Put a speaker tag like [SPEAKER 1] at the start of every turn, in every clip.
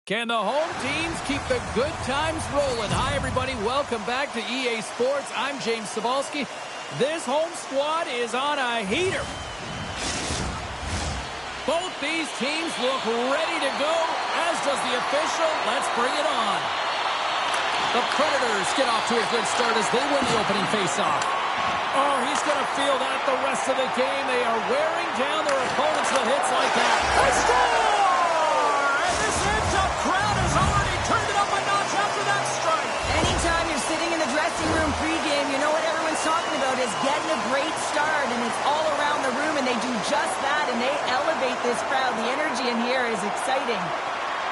[SPEAKER 1] Can the home teams keep the good times rolling? Hi, everybody. Welcome back to EA Sports. I'm James Cybulski. This home squad is on a heater. Both these teams look ready to go, as does the official. Let's bring it on. The Predators get off to a good start as they win the opening faceoff. Oh, he's going to feel that the rest of the game. They are wearing down their opponents with hits like that. They score! And this crowd has already turned it up a notch after that strike.
[SPEAKER 2] Anytime you're sitting in the dressing room pregame, you know what everyone's talking about is getting a great start, and it's all around the room, and they do just that, and they elevate this crowd. The energy in here is exciting.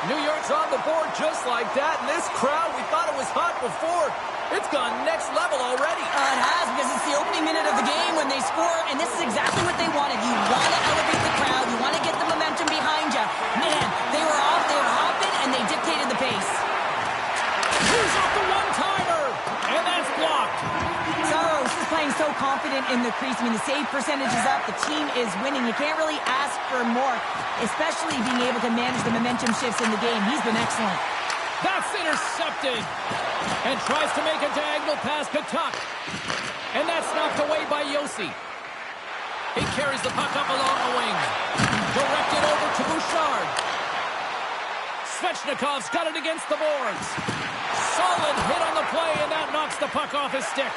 [SPEAKER 1] New York's on the board just like that, and this crowd, we thought it was hot before. It's gone next level already.
[SPEAKER 2] It has, because it's the opening minute of the game when they score, and this is exactly what they wanted. You want to elevate the crowd. You want to get the momentum behind you. Man, they were hopping, and they dictated the pace.
[SPEAKER 1] He's off the one-timer, and that's blocked.
[SPEAKER 2] Saros is playing so confident in the crease. I mean, the save percentage is up. The team is winning. You can't really ask for more, especially being able to manage the momentum shifts in the game. He's been excellent.
[SPEAKER 1] That's intercepted. And tries to make a diagonal pass to Tuck. And that's knocked away by Yossi. He carries the puck up along the wing. Directed over to Bouchard. Svechnikov's got it against the boards. Solid hit on the play, and that knocks the puck off his stick.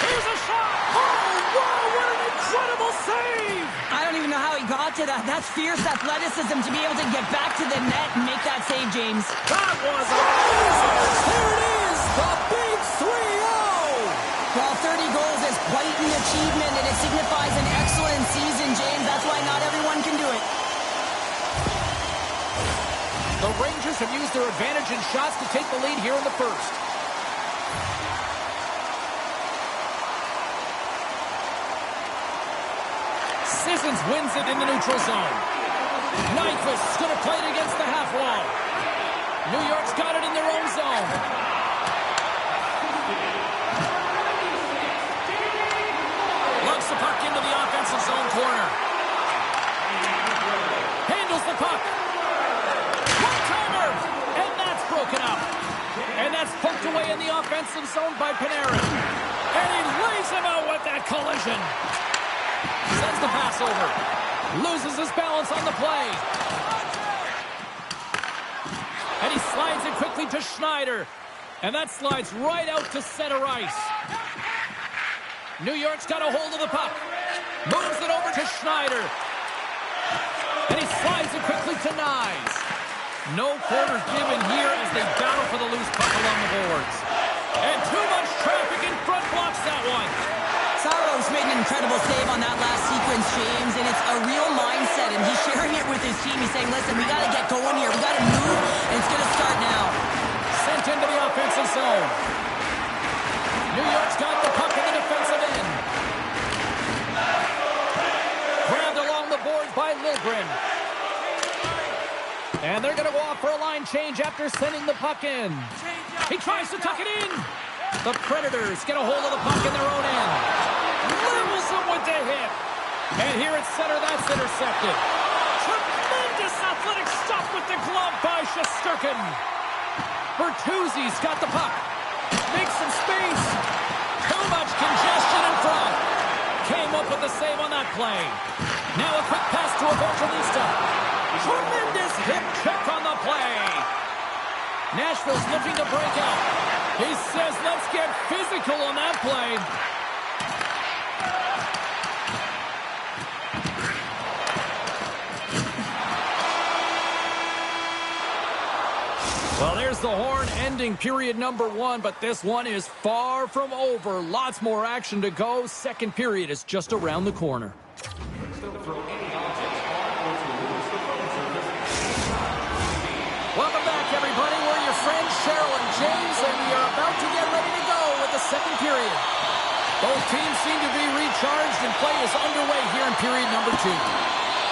[SPEAKER 1] Here's a shot. Oh, wow, what an incredible save.
[SPEAKER 2] I don't even know how he got to that. That's fierce athleticism to be able to get back to the net and make that save, James.
[SPEAKER 1] That was amazing. Here it is, the big 3-0.
[SPEAKER 2] Well, 30 goals is quite an achievement, and it signifies an excellent season, James. That's why not everyone can do it.
[SPEAKER 1] The Rangers have used their advantage in shots to take the lead here in the first. Sissons wins it in the neutral zone. Nyquist's going to play it against the half wall. New York's got it in their own zone. Lugs the puck into the offensive zone corner. Handles the puck. One-timer! And that's broken up. And that's poked away in the offensive zone by Panarin. And he lays him out with that collision. Sends the pass over. Loses his balance on the play. And he slides it quickly to Schneider. And that slides right out to center ice. New York's got a hold of the puck. Moves it over to Schneider. And he slides it quickly to Nyes. No quarters given here as they battle for the loose puck along the boards. And too much traffic in front blocks that one.
[SPEAKER 2] Saros made an incredible save on that last sequence, James, and it's a real mindset, and he's sharing it with his team. He's saying, listen, we got to get going here. We got to move, and it's going to start now.
[SPEAKER 1] Sent into the offensive zone. New York's got the puck in the defensive end. Grabbed along the boards by Liljegren. And they're going to go off for a line change after sending the puck in. He tries to tuck it in. The Predators get a hold of the puck in their own end. Levels them with the hit. And here at center, that's intercepted. Tremendous athletic stuff with the glove by Shesterkin. Bertuzzi's got the puck. play. Now a quick pass to Evangelista. Tremendous hip check on the play. Nashville's looking to break out. He says, let's get physical on that play. Well, there's the horn ending period number 1, but this one is far from over. Lots more action to go. Second period is just around the corner. Welcome back, everybody. We're your friends, Cheryl and James, and we are about to get ready to go with the second period. Both teams seem to be recharged, and play is underway here in period number 2.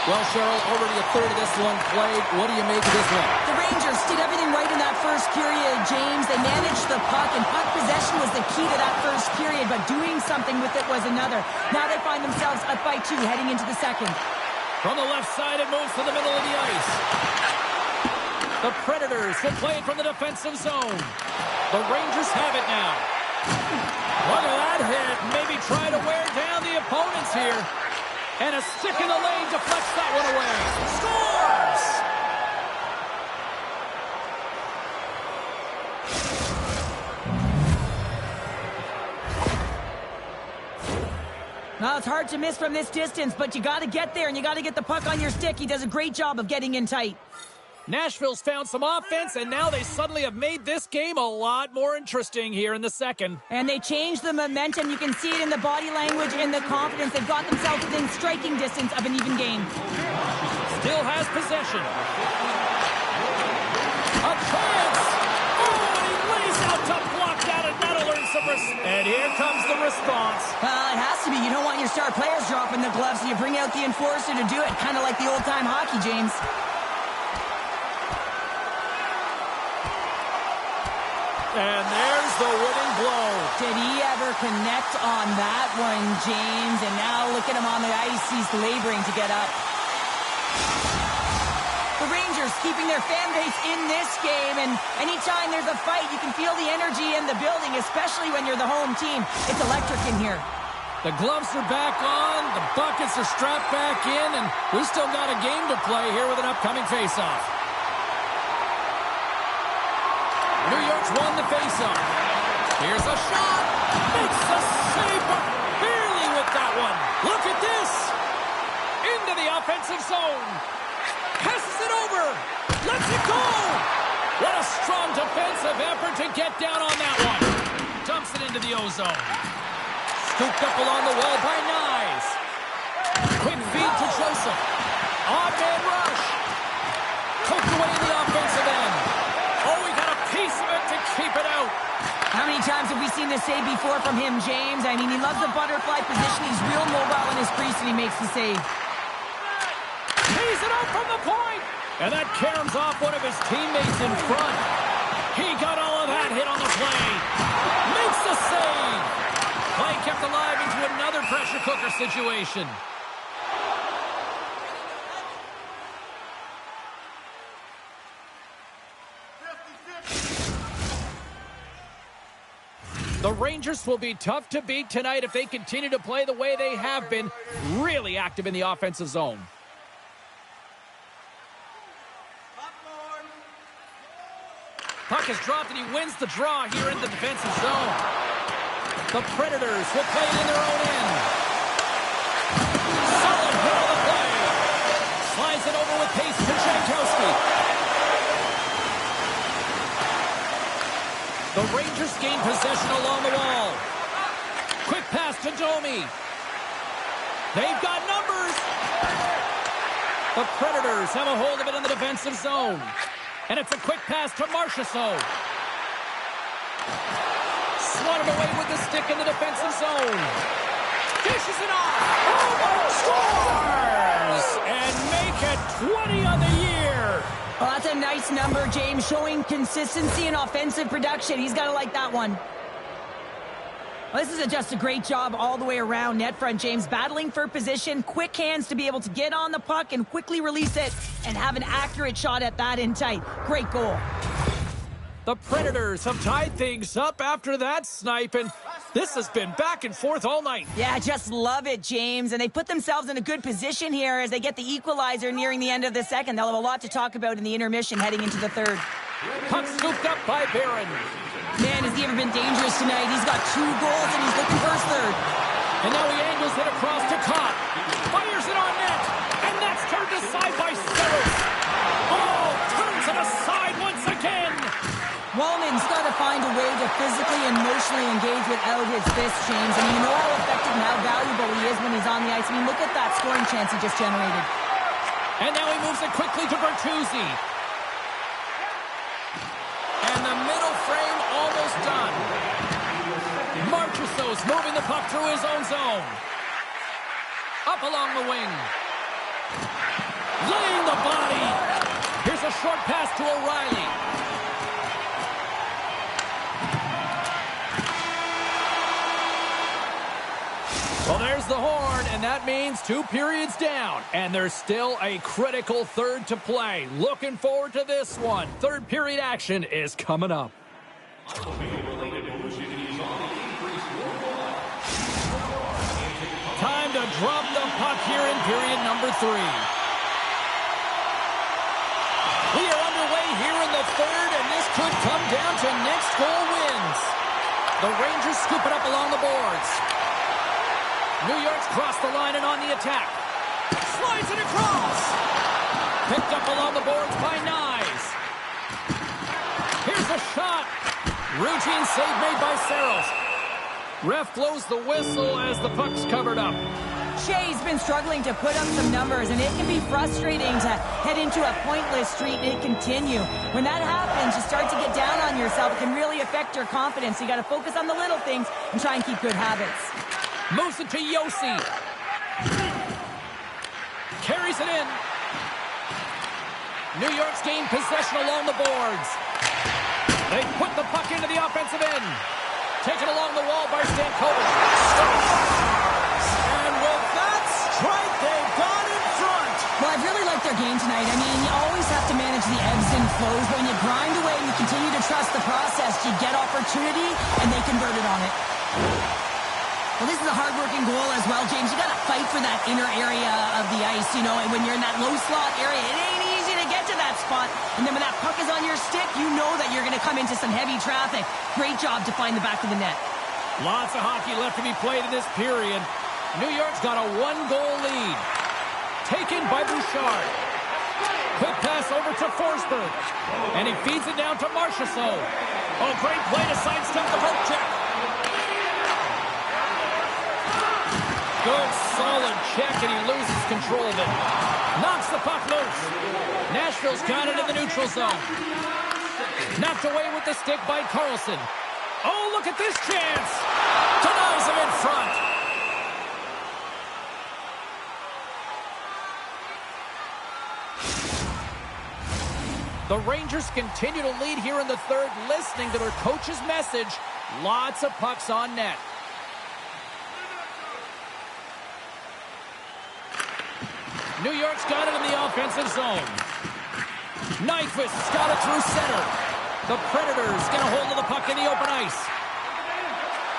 [SPEAKER 1] Well, Cheryl, already a third of this one played. What do you make of this one?
[SPEAKER 2] The Rangers did everything right in that first period, James. They managed the puck, and puck possession was the key to that first period, but doing something with it was another. Now they find themselves up by 2 heading into the second.
[SPEAKER 1] From the left side, it moves to the middle of the ice. The Predators can play it from the defensive zone. The Rangers have it now. Look at that hit. Maybe try to wear down the opponents here. And a stick in the lane deflects that one away. Scores!
[SPEAKER 2] Well, it's hard to miss from this distance, but you got to get there, and you got to get the puck on your stick. He does a great job of getting in tight.
[SPEAKER 1] Nashville's found some offense, and now they suddenly have made this game a lot more interesting here in the second.
[SPEAKER 2] And they changed the momentum. You can see it in the body language and the confidence. They've got themselves within striking distance of an even game.
[SPEAKER 1] Still has possession. A chance! Oh, and he lays out to block that, and that'll earn some respect. And here comes the response.
[SPEAKER 2] Well, it has to be. You don't want your star players dropping the gloves, so you bring out the enforcer to do it. Kind of like the old-time hockey, James.
[SPEAKER 1] And there's the winning blow.
[SPEAKER 2] Did he ever connect on that one, James? And now look at him on the ice. He's laboring to get up. The Rangers keeping their fan base in this game. And anytime there's a fight, you can feel the energy in the building, especially when you're the home team. It's electric in here.
[SPEAKER 1] The gloves are back on. The buckets are strapped back in. And we still got a game to play here with an upcoming faceoff. New York's won the faceoff. Here's a shot. Makes the save, but barely with that one. Look at this. Into the offensive zone. Passes it over. Lets it go. What a strong defensive effort to get down on that one. Dumps it into the O-zone. Scooped up along the wall by Nyes. Quick feed to Joseph. Odd man rush. Poked away in the offensive end. Oh, we got a piece of it to keep it out.
[SPEAKER 2] How many times have we seen this save before from him, James? I mean, he loves the butterfly position. He's real mobile in his crease, and he makes the save.
[SPEAKER 1] Tees it out from the point. And that caroms off one of his teammates in front. He got all of that hit on the play. Makes the save. Play kept alive into another pressure cooker situation. The Rangers will be tough to beat tonight if they continue to play the way they have been, really active in the offensive zone. Puck is dropped and he wins the draw here in the defensive zone. The Predators will play it in their own end. Solid hit on the play. Slides it over with pace to Jankowski. The Rangers gain possession along the wall. Quick pass to Domi. They've got numbers. The Predators have a hold of it in the defensive zone. And it's a quick pass to Marchessault. Swatted away with the stick in the defensive zone. Dishes it off. Scores! And make it 20 on the year.
[SPEAKER 2] Well, that's a nice number, James, showing consistency and offensive production. He's got to like that one. Well, this is just a great job all the way around net front, James. Battling for position, quick hands to be able to get on the puck and quickly release it and have an accurate shot at that in tight. Great goal.
[SPEAKER 1] The Predators have tied things up after that snipe, and This has been back and forth all night.
[SPEAKER 2] Yeah, just love it, James. And they put themselves in a good position here as they get the equalizer nearing the end of the second. They'll have a lot to talk about in the intermission heading into the third.
[SPEAKER 1] Puck scooped up by Barron.
[SPEAKER 2] Man, has he ever been dangerous tonight. He's got 2 goals and he's looking for his third.
[SPEAKER 1] And now he angles it across to Kopp. Fires it on net. And that's turned aside by Saros. Oh, turns it aside once again.
[SPEAKER 2] Wallman's got to find a way to physically and emotionally engage without his fist, James. I mean, you know how effective and how valuable he is when he's on the ice. I mean, look at that scoring chance he just generated.
[SPEAKER 1] And now he moves it quickly to Bertuzzi. And the middle frame almost done. Marchessault's moving the puck through his own zone. Up along the wing. Laying the body. Here's a short pass to O'Reilly. Well, there's the horn, and that means 2 periods down. And there's still a critical third to play. Looking forward to this one. Third period action is coming up. Time to drop the puck here in period number 3. We are underway here in the third, and this could come down to next goal wins. The Rangers scoop it up along the boards. New York's crossed the line and on the attack. Slides it across. Picked up along the boards by Nyes. Here's a shot. Routine save made by Saros. Ref blows the whistle as the puck's covered up.
[SPEAKER 2] Shea's been struggling to put up some numbers, and it can be frustrating to head into a pointless streak and continue. When that happens, you start to get down on yourself. It can really affect your confidence. You got to focus on the little things and try and keep good habits.
[SPEAKER 1] Moves it to Josi. Carries it in. New York's gained possession along the boards. They put the puck into the offensive end. Taken along the wall by Stankovic. And with that strike, they've got in front.
[SPEAKER 2] Well, I've really liked their game tonight. I mean, you always have to manage the ebbs and flows. But when you grind away and you continue to trust the process, you get opportunity, and they converted on it. Well, this is a hard-working goal as well, James. You got to fight for that inner area of the ice, you know, and when you're in that low slot area, it ain't easy to get to that spot. And then when that puck is on your stick, you know that you're going to come into some heavy traffic. Great job to find the back of the net.
[SPEAKER 1] Lots of hockey left to be played in this period. New York's got a 1-goal lead. Taken by Bouchard. Quick pass over to Forsberg. And he feeds it down to Marchessault. Oh, great play to sidestep the poke check. Good, solid check, and he loses control of it. Knocks the puck loose. Nashville's got it in the neutral zone. Knocked away with the stick by Carlson. Oh, look at this chance. Denies him in front. The Rangers continue to lead here in the third, listening to their coach's message. Lots of pucks on net. New York's got it in the offensive zone. Nyquist's got it through center. The Predators get a hold of the puck in the open ice.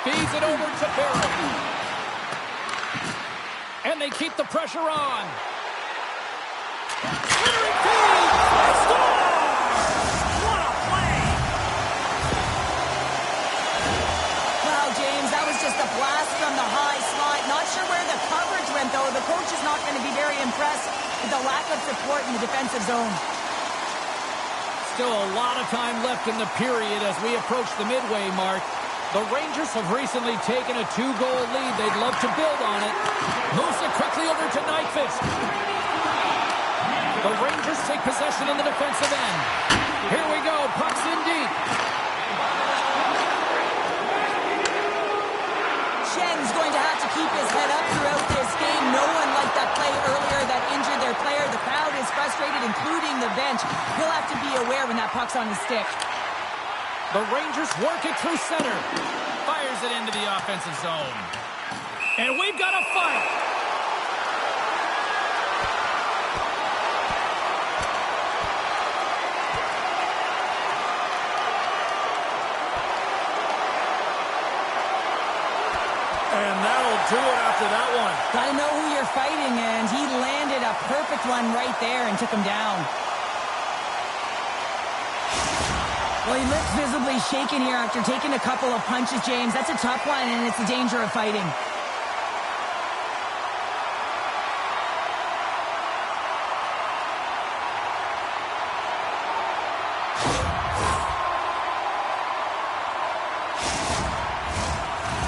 [SPEAKER 1] Feeds it over to Barron. And they keep the pressure on. Centering feed! Score! What a play!
[SPEAKER 2] Wow, James, that was just a blast from the high slide. Not sure where the coverage went, though. The coach is not going to be very impressed with the lack of support in the defensive zone.
[SPEAKER 1] Still a lot of time left in the period as we approach the midway mark. The Rangers have recently taken a 2-goal lead. They'd love to build on it. Moves it quickly over to Nyquist. The Rangers take possession in the defensive end. Here we go. Puck's in deep.
[SPEAKER 2] Schen's going to have to keep his head up throughout this game. No one liked that play earlier that injured their player. The crowd is frustrated, including the bench. He'll have to be aware when that puck's on his stick.
[SPEAKER 1] The Rangers work it through center. Fires it into the offensive zone. And we've got a fight. to it after that one.
[SPEAKER 2] Got to know who you're fighting, and he landed a perfect one right there and took him down. Well, he looks visibly shaken here after taking a couple of punches, James. That's a tough one, and it's the danger of fighting.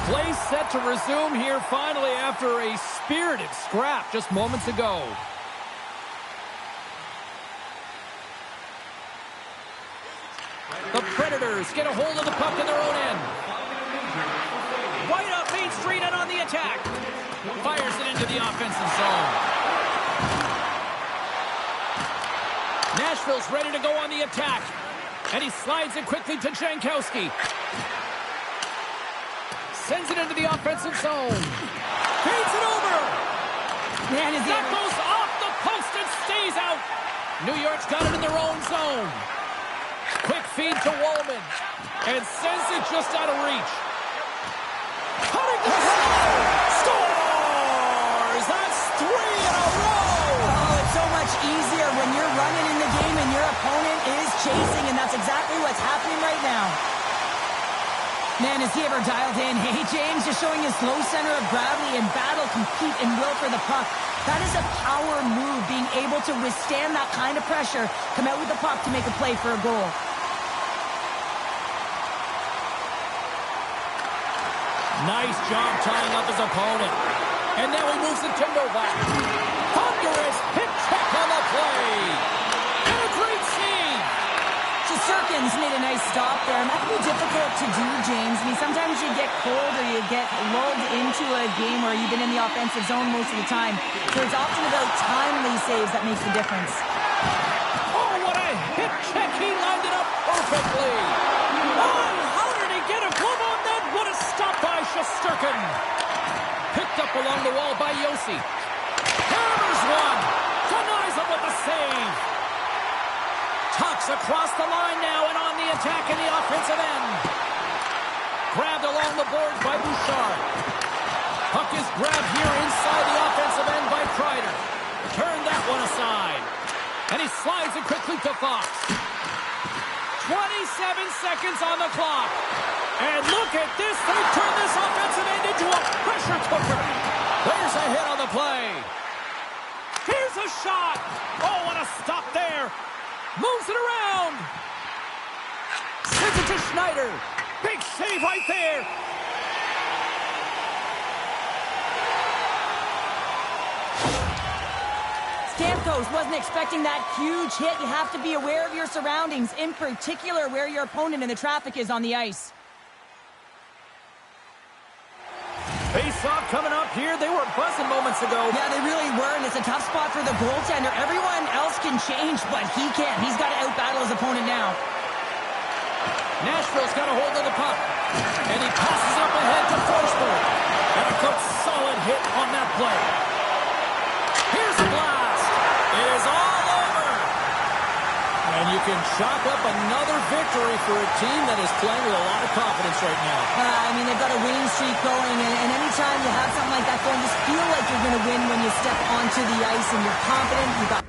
[SPEAKER 1] Play set to resume here finally after a spirited scrap just moments ago. The Predators get a hold of the puck in their own end. Right up Main Street and on the attack. Fires it into the offensive zone. Nashville's ready to go on the attack. And he slides it quickly to Jankowski. Sends it into the offensive zone. Feeds it over.
[SPEAKER 2] Man,
[SPEAKER 1] that goes off the post and stays out. New York's got it in their own zone. Quick feed to Wallman. And sends it just out of reach. Cutting the zone. Scores! That's 3 in a row.
[SPEAKER 2] Oh, it's so much easier when you're running in the game and your opponent is chasing, and that's exactly what's happening right now. Man, is he ever dialed in? Hey, James, just showing his low center of gravity and battle, compete, and will for the puck. That is a power move, being able to withstand that kind of pressure, come out with the puck to make a play for a goal.
[SPEAKER 1] Nice job tying up his opponent. And now he moves it to Novak. Thunderous hit check on the play. And a great save.
[SPEAKER 2] Shesterkin's made a nice stop there, and that can be difficult to do, James. I mean, sometimes you get cold or you get lulled into a game where you've been in the offensive zone most of the time. So it's often about timely saves that makes the difference.
[SPEAKER 1] Oh, what a hit check. He lined it up perfectly. Oh, how did he get a glove on that? What a stop by Shesterkin. Picked up along the wall by Yossi. Hammers one. Denies him with the save. Tucks across the line now and on the attack in the offensive end. Grabbed along the boards by Bouchard. Puck is grabbed here inside the offensive end by Kreider. Turned that one aside. And he slides it quickly to Fox. 27 seconds on the clock. And look at this. They turn this offensive end into a pressure cooker. There's a hit on the play. Here's a shot. Oh, what a stop there. Moves it around. Sends it to Schneider. Big save right there.
[SPEAKER 2] Stamkos wasn't expecting that huge hit. You have to be aware of your surroundings, in particular where your opponent and the traffic is on the ice.
[SPEAKER 1] Face-off coming up here. They were buzzing moments ago.
[SPEAKER 2] Yeah, they really were, and it's a tough spot for the goaltender. Everyone else can change, but he can't. He's got to out-battle his opponent now.
[SPEAKER 1] Nashville's got a hold of the puck. And he passes up ahead to Forsberg. And a good solid hit on that play. Here's a blast. It is all over. And you can chalk up another victory for a team that is playing with a lot of confidence right now.
[SPEAKER 2] I mean, they've got a winning streak going, and anytime you have something like that going, just feel like you're going to win when you step onto the ice and you're confident. You got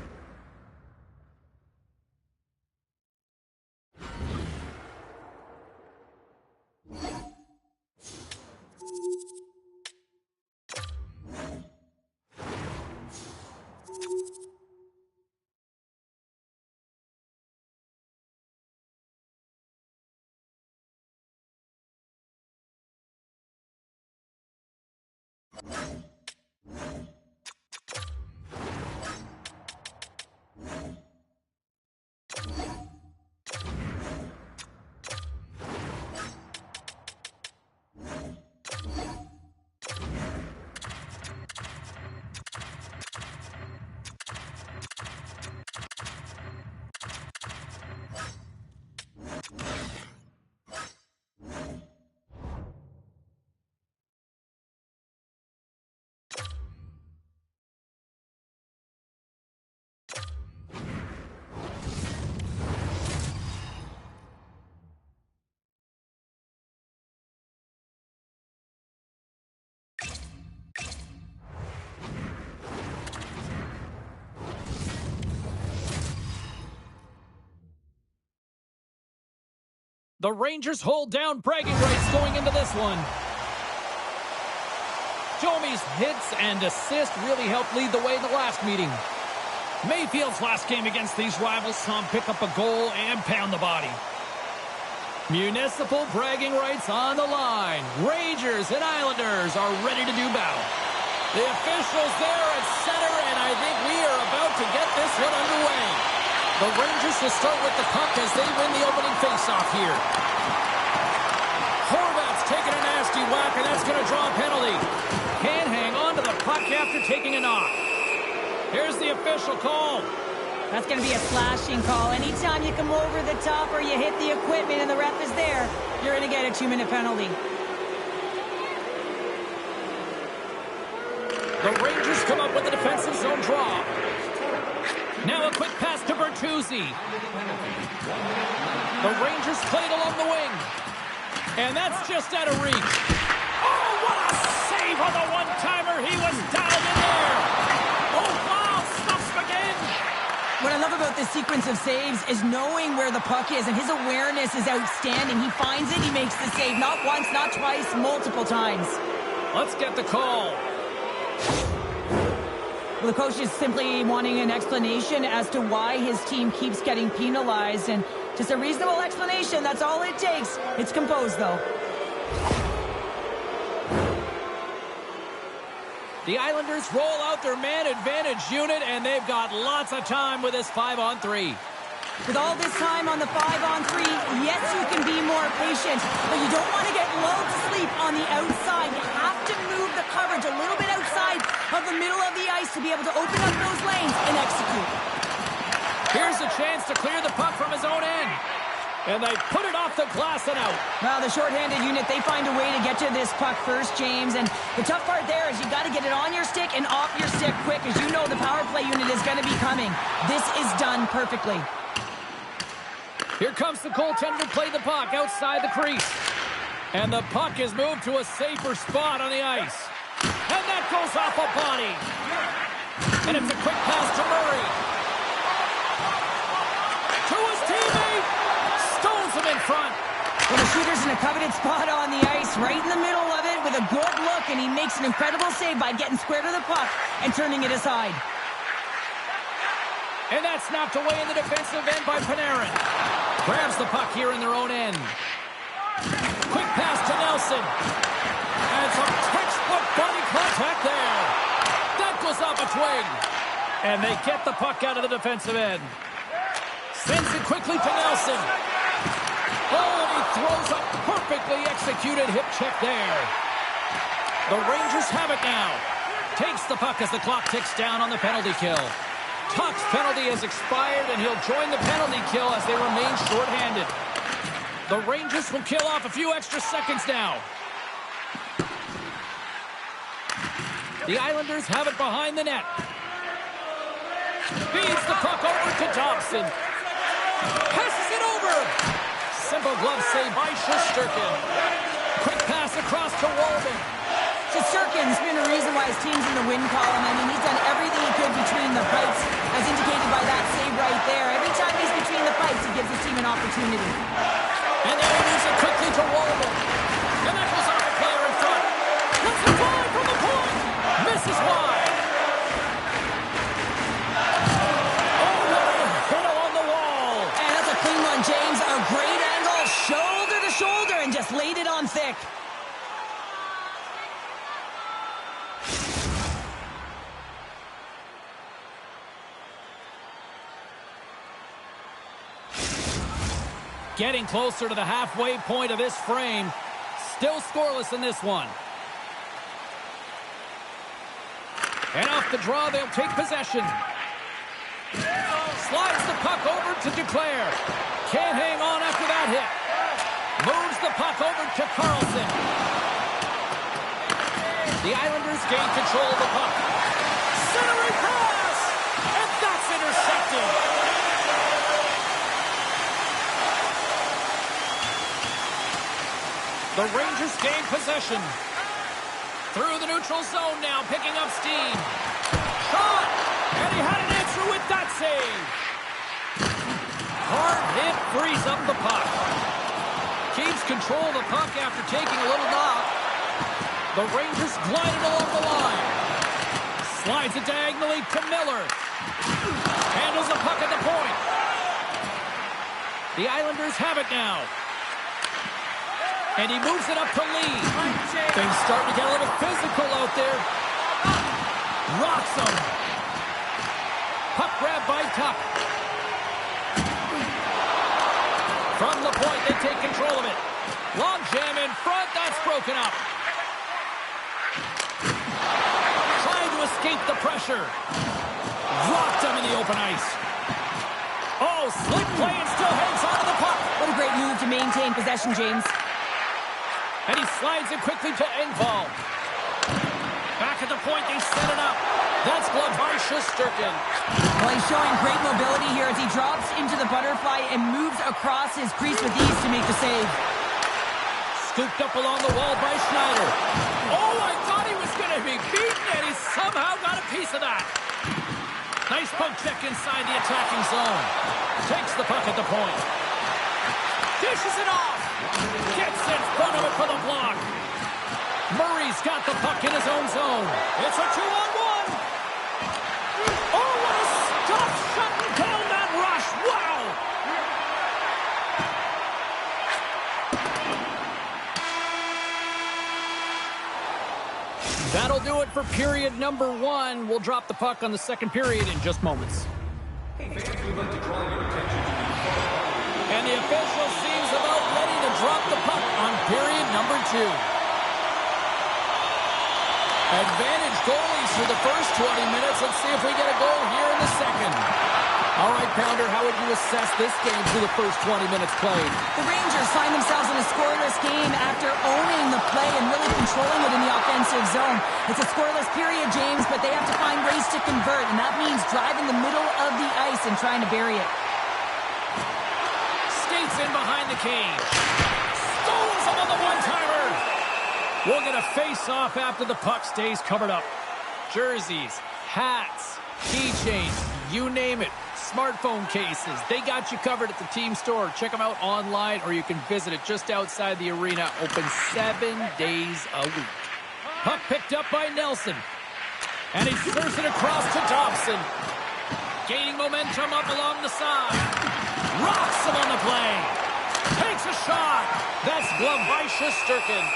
[SPEAKER 1] The Rangers hold down bragging rights going into this one. Domi's hits and assists really helped lead the way in the last meeting. Mayfield's last game against these rivals saw him pick up a goal and pound the body. Municipal bragging rights on the line. Rangers and Islanders are ready to do battle. The officials there at center, and I think we are about to get this one underway. The Rangers will start with the puck as they win the opening faceoff here. Horvat's taking a nasty whack, and that's going to draw a penalty. Can't hang on to the puck after taking a knock. Here's the official call.
[SPEAKER 2] That's going to be a slashing call. Anytime you come over the top or you hit the equipment and the ref is there, you're going to get a 2-minute penalty.
[SPEAKER 1] The Rangers come up with a defensive zone draw. Now a quick pass to Bertuzzi. The Rangers played along the wing. And that's just out of reach. Oh, what a save on the one-timer. He was down in there. Oh, wow, stops again.
[SPEAKER 2] What I love about this sequence of saves is knowing where the puck is, and his awareness is outstanding. He finds it, he makes the save. Not once, not twice, multiple times.
[SPEAKER 1] Let's get the call.
[SPEAKER 2] Well, the coach is simply wanting an explanation as to why his team keeps getting penalized, and just a reasonable explanation, that's all it takes. It's composed, though.
[SPEAKER 1] The Islanders roll out their man advantage unit, and they've got lots of time with this 5-on-3.
[SPEAKER 2] With all this time on the 5-on-3, yes, you can be more patient, but you don't want to get lulled to sleep on the outside. You have to move the coverage a little bit outside of the middle of the ice to be able to open up those lanes and execute.
[SPEAKER 1] Here's a chance to clear the puck from his own end. And they put it off the glass and out.
[SPEAKER 2] Well, the shorthanded unit, they find a way to get to this puck first, James. And the tough part there is you got to get it on your stick and off your stick quick, as you know the power play unit is going to be coming. This is done perfectly.
[SPEAKER 1] Here comes the goaltender to play the puck outside the crease. And the puck is moved to a safer spot on the ice. And that goes off a body. And it's a quick pass to Murray. To his teammate. Stones him in front.
[SPEAKER 2] Well, the shooter's in a coveted spot on the ice, right in the middle of it with a good look, and he makes an incredible save by getting square to the puck and turning it aside.
[SPEAKER 1] And that's knocked away in the defensive end by Panarin. Grabs the puck here in their own end. Quick pass to Nelson. And some textbook body contact there. That goes off a twig. And they get the puck out of the defensive end. Sends it quickly to Nelson. Oh, and he throws a perfectly executed hip check there. The Rangers have it now. Takes the puck as the clock ticks down on the penalty kill. Tuch's penalty has expired, and he'll join the penalty kill as they remain shorthanded. The Rangers will kill off a few extra seconds now. The Islanders have it behind the net. Feeds the puck over to Thompson. Passes it over. Simple glove save by Shesterkin. Quick pass across to Walden.
[SPEAKER 2] Shesterkin's been a reason why his team's in the win column. I mean, he's done everything he could between the pipes, as indicated by that save right there. Every time he's between the pipes, he gives his team an opportunity.
[SPEAKER 1] And then he moves it quickly to Walden. And that goes off the player in front. That's the drive from the point. Misses wide. Oh, what a hit along the wall.
[SPEAKER 2] And that's a clean one, James. A great angle, shoulder to shoulder, and just laid it on thick.
[SPEAKER 1] Getting closer to the halfway point of this frame. Still scoreless in this one. And off the draw, they'll take possession. Slides the puck over to Duclair. Can't hang on after that hit. Moves the puck over to Carlson. The Islanders gain control of the puck. Centering pass! And that's intercepted. The Rangers gain possession. Through the neutral zone now, picking up steam. Shot! And he had an answer with that save. Hard hit frees up the puck. Keeps control of the puck after taking a little knock. The Rangers glided along the line. Slides it diagonally to Miller. Handles the puck at the point. The Islanders have it now. And he moves it up to Lee. Things starting to get a little physical out there. Rocks him. Puck grab by Tuch. From the point, they take control of it. Long jam in front. That's broken up. Trying to escape the pressure. Rocked him in the open ice. Oh, slick play and still hangs on to the puck.
[SPEAKER 2] What a great move to maintain possession, James.
[SPEAKER 1] And he slides it quickly to Engvall. Back at the point, they set it up. That's blocked by Shesterkin.
[SPEAKER 2] Well, he's showing great mobility here as he drops into the butterfly and moves across his crease with ease to make the save.
[SPEAKER 1] Scooped up along the wall by Schneider. Oh, I thought he was going to be beaten, and he somehow got a piece of that. Nice poke check inside the attacking zone. Takes the puck at the point. Dishes it off. Gets in front of it for the block. Murray's got the puck in his own zone. It's a 2-on-1. Oh, what a stop shutting down that rush. Wow. That'll do it for period number 1. We'll drop the puck on the second period in just moments. And the official seems about ready to drop the puck on period number 2. Advantage goalies for the first 20 minutes. Let's see if we get a goal here in the second. All right, Pounder, how would you assess this game through the first 20 minutes played?
[SPEAKER 2] The Rangers find themselves in a scoreless game after owning the play and really controlling it in the offensive zone. It's a scoreless period, James, but they have to find ways to convert, and that means driving the middle of the ice and trying to bury it.
[SPEAKER 1] Skates in behind the cage. Stones him on the one-timer. We'll get a face-off after the puck stays covered up. Jerseys, hats, keychains, you name it. Smartphone cases, they got you covered at the team store. Check them out online, or you can visit it just outside the arena. Open 7 days a week. Puck picked up by Nelson. And he serves it across to Dobson. Gaining momentum up along the side. Rocks him on the play. Takes a shot. That's gloved by Shesterkin.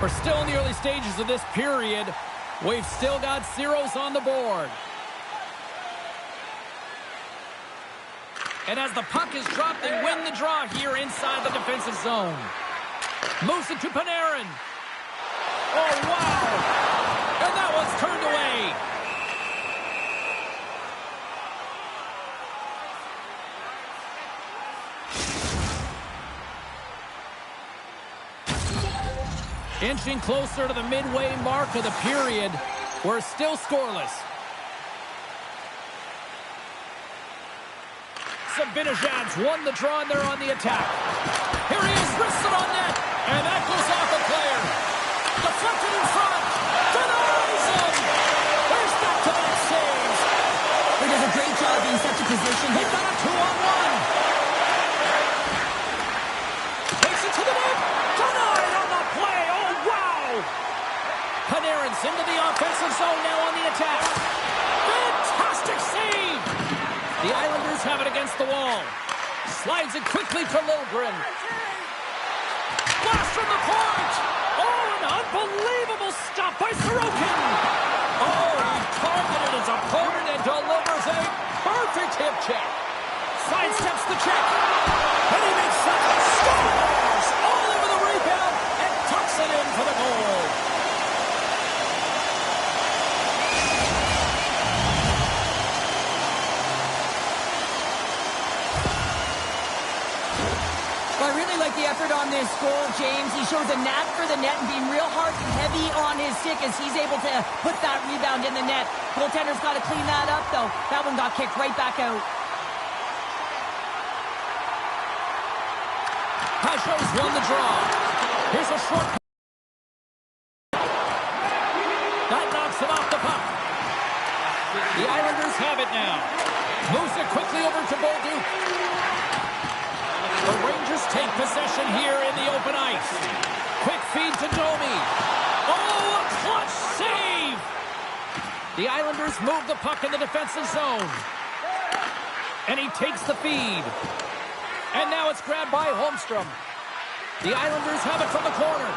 [SPEAKER 1] We're still in the early stages of this period. We've still got zeros on the board. And as the puck is dropped, they win the draw here inside the defensive zone. Moves it to Panarin. Oh, wow. And that one's turned away. Inching closer to the midway mark of the period. We're still scoreless. Zibanejad's won the draw, and they're on the attack. Here he is, wristed on net, and that goes off a player. Deflected in front. Denies him. There's back-to-back saves.
[SPEAKER 2] He does a great job in such a position.
[SPEAKER 1] He got a 2-on-1. Takes it to the net. Denied on the play. Oh, wow. Panarin's into the offensive zone now on the attack. Fantastic save. The Islanders have it against the wall. Slides it quickly to Liljegren. Blast from the point. Oh, an unbelievable stop by Sorokin. Oh, he targeted his opponent and delivers a perfect hip check. Sidesteps the check. And he makes second. Scores! All over the rebound and tucks it in for the goal.
[SPEAKER 2] Well, I really like the effort on this goal, James. He shows a knack for the net and being real hard and heavy on his stick as he's able to put that rebound in the net. Goaltender's got to clean that up, though. That one got kicked right back out. Pashos won the draw. Here's a short.
[SPEAKER 1] The Islanders have it now. Moves it quickly over to Bolduc. The Rangers take possession here in the open ice. Quick feed to Domi. Oh, a clutch save! The Islanders move the puck in the defensive zone. And he takes the feed. And now it's grabbed by Holmstrom. The Islanders have it from the corner.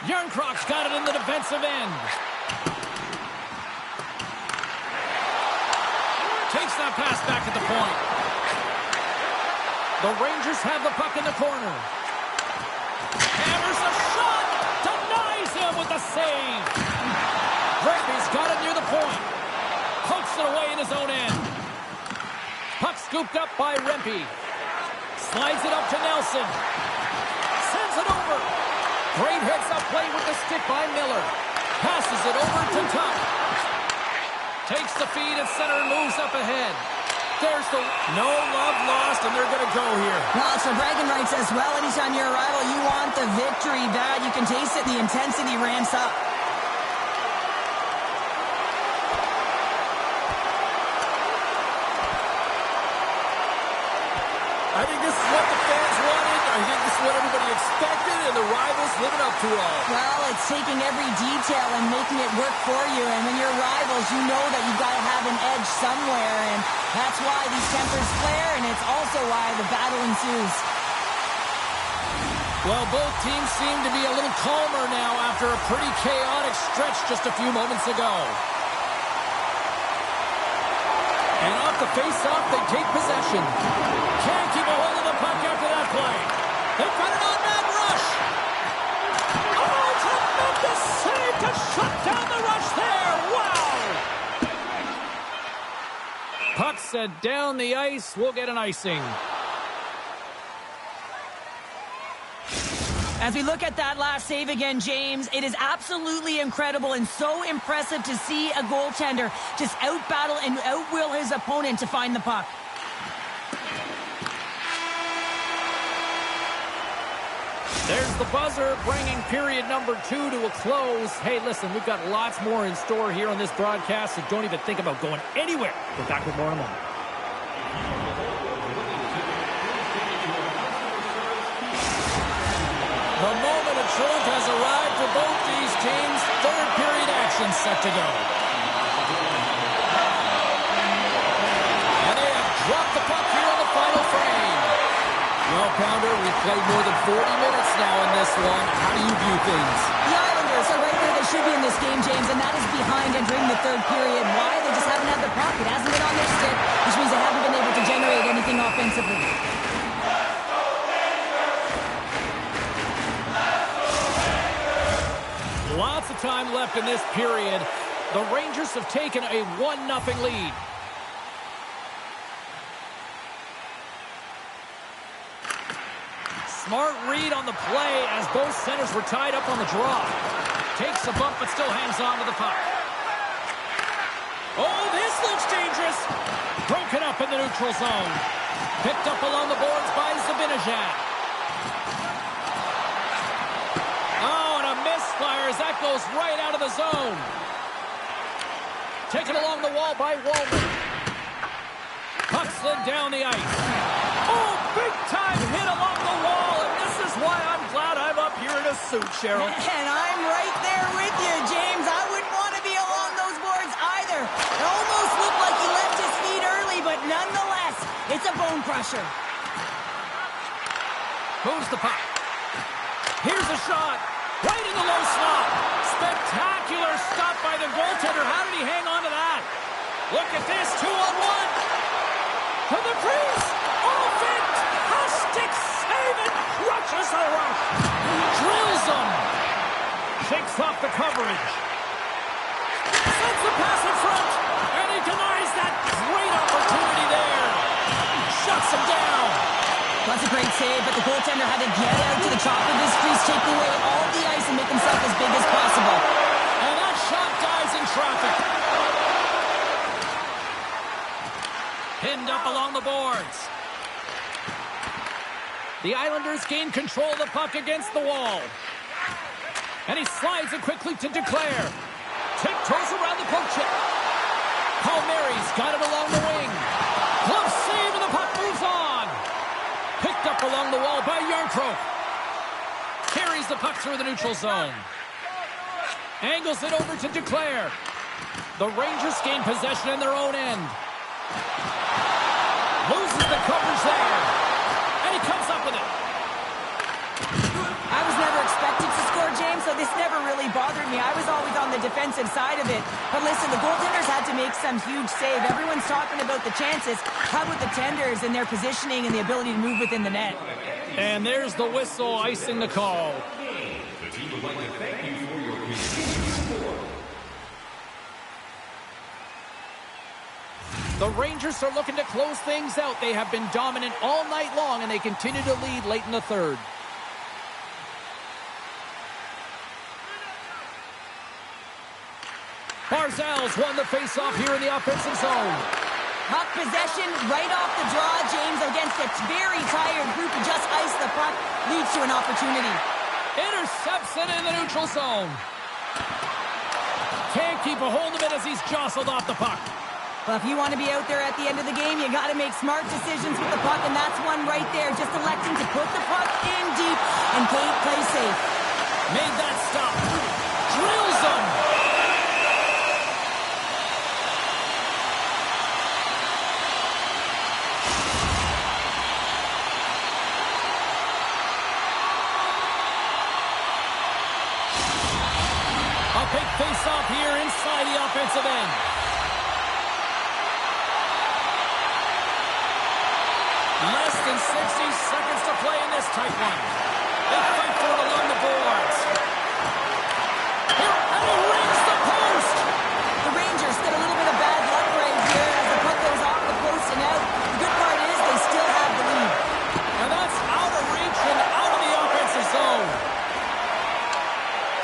[SPEAKER 1] Järnkrok's got it in the defensive end. Takes that pass back at the point. The Rangers have the puck in the corner. Hammers a shot. Denies him with the save. Rempe's got it near the point. Pokes it away in his own end. Puck scooped up by Rempe. Slides it up to Nelson. Sends it over. Great heads-up play with the stick by Miller. Passes it over to Tuch. Takes the feed at center and moves up ahead. There's the...
[SPEAKER 3] No love lost, and they're going to go here.
[SPEAKER 2] Well, so bragging rights as well. Anytime you're a rival, you want the victory bad. You can taste it. The intensity ramps up.
[SPEAKER 3] I think this is what the fans wanted. I think this is what everybody expected, and the rivals living up to it all.
[SPEAKER 2] Well, it's taking every detail and making it work for you. And when you're rivals, you know that you've got to have an edge somewhere. And that's why these tempers flare, and it's also why the battle ensues.
[SPEAKER 1] Well, both teams seem to be a little calmer now after a pretty chaotic stretch just a few moments ago. And off the face-off, they take possession. Can't keep a hold of the puck after that play. They've got an on-man rush. Oh, tremendous save to shut down the rush there. Wow! Puck set down the ice. We'll get an icing.
[SPEAKER 2] As we look at that last save again, James, it is absolutely incredible and so impressive to see a goaltender just out-battle and out-will his opponent to find the puck.
[SPEAKER 1] There's the buzzer, bringing period number 2 to a close. Hey, listen, we've got lots more in store here on this broadcast, so don't even think about going anywhere. We're back with more in a moment. The moment of truth has arrived for both these teams. Third period action set to go. And they have dropped the puck here on the final frame. Well, Pounder, we've played more than 40 minutes now in this one. How do you view things?
[SPEAKER 2] The Islanders are right where they should be in this game, James, and that is behind entering the third period. Why? They just haven't had the puck. It hasn't been on their stick, which means they haven't been able to generate anything offensively.
[SPEAKER 1] Lots of time left in this period. The Rangers have taken a 1-0 lead. Smart read on the play as both centers were tied up on the draw. Takes a bump but still hangs on to the puck. Oh, this looks dangerous. Broken up in the neutral zone. Picked up along the boards by Zibanejad. Misfires, that goes right out of the zone. Taken along the wall by Walman. Puck slid down the ice. Oh, big time hit along the wall, and this is why I'm glad I'm up here in a suit, Cheryl.
[SPEAKER 2] And I'm right there with you, James. I wouldn't want to be along those boards either. It almost looked like he left his feet early, but nonetheless, it's a bone crusher.
[SPEAKER 1] Moves the puck. Here's a shot. Right in the low slot. Spectacular stop by the goaltender. How did he hang on to that? Look at this, 2-on-1. To the crease. Oh, fantastic save, and crushes the rush. Drills him. Shakes off the coverage. Sends the pass in front. And he denies that great opportunity there. Shuts him down.
[SPEAKER 2] That's a great save, but the goaltender had to get out to the top of his crease, take away all the ice, and make himself as big as possible.
[SPEAKER 1] And that shot dies in traffic. Pinned up along the boards. The Islanders gain control of the puck against the wall. And he slides it quickly to Duclair. Tiptoes around the poke check. got it along the wing. Glove save, and the puck moves on. Picked up along the wall by Järnkrok. Carries the puck through the neutral zone. Angles it over to Duclair. The Rangers gain possession in their own end. Loses the coverage there. And he comes up with it.
[SPEAKER 2] I was never expected to score, James, so this never really bothered me. I was always on the defensive side of it. But listen, the goaltenders had to make some huge save. Everyone's talking about the chances. How about the tenders and their positioning and the ability to move within the net?
[SPEAKER 1] And there's the whistle icing the call.
[SPEAKER 4] The team would like to thank you for your continued support.
[SPEAKER 1] The Rangers are looking to close things out. They have been dominant all night long, and they continue to lead late in the third. Barzal's won the faceoff here in the offensive zone.
[SPEAKER 2] Puck possession right off the draw, James, against a very tired group who just iced the puck, leads to an opportunity.
[SPEAKER 1] Intercepts it in the neutral zone. Can't keep a hold of it as he's jostled off the puck.
[SPEAKER 2] Well, if you want to be out there at the end of the game, you got to make smart decisions with the puck, and that's one right there. Just electing to put the puck in deep and play safe.
[SPEAKER 1] Made that stop. Drills them. A big face-off here inside the offensive end. Less than 60 seconds to play in this tight one. They fight for it along the boards. Here, and he rings the post.
[SPEAKER 2] The Rangers get a little bit of bad luck right here as the puck goes off the post and out. The good part is they still have the lead.
[SPEAKER 1] And that's out of reach and out of the offensive zone.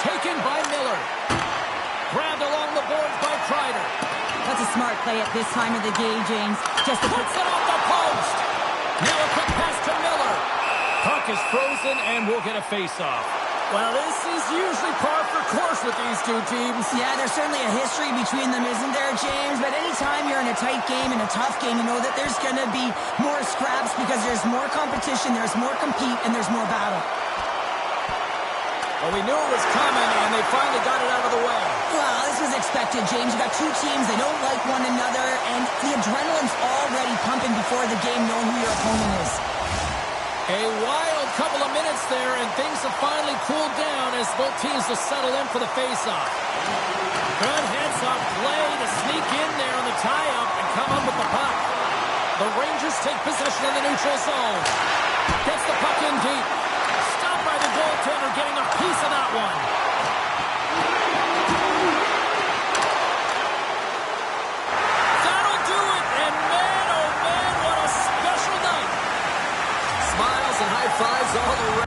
[SPEAKER 1] Taken by Miller. Grabbed along the boards by Kreider.
[SPEAKER 2] That's a smart play at this time of the game, James. Just to
[SPEAKER 1] Puts it off the post. Now a quick pass to Miller. Puck is frozen and we'll get a face-off.
[SPEAKER 3] Well, this is usually par for course with these two teams.
[SPEAKER 2] Yeah, there's certainly a history between them, isn't there, James? But anytime you're in a tight game, in a tough game, you know that there's going to be more scraps because there's more competition, there's more compete, and there's more battle.
[SPEAKER 3] Well, we knew it was coming, and they finally got it out of the way.
[SPEAKER 2] Well, this was expected, James. You got two teams, they don't like one another, and the adrenaline's already pumping before the game, knowing who your opponent is.
[SPEAKER 1] A wild couple of minutes there, and things have finally cooled down as both teams will settle in for the face-off. Good heads-up play to sneak in there on the tie-up and come up with the puck. The Rangers take possession in the neutral zone. Gets the puck in deep. Stopped by the goaltender, getting a piece of that one. That'll do it, and man, oh man, what a special night.
[SPEAKER 3] Smiles and high fives all around.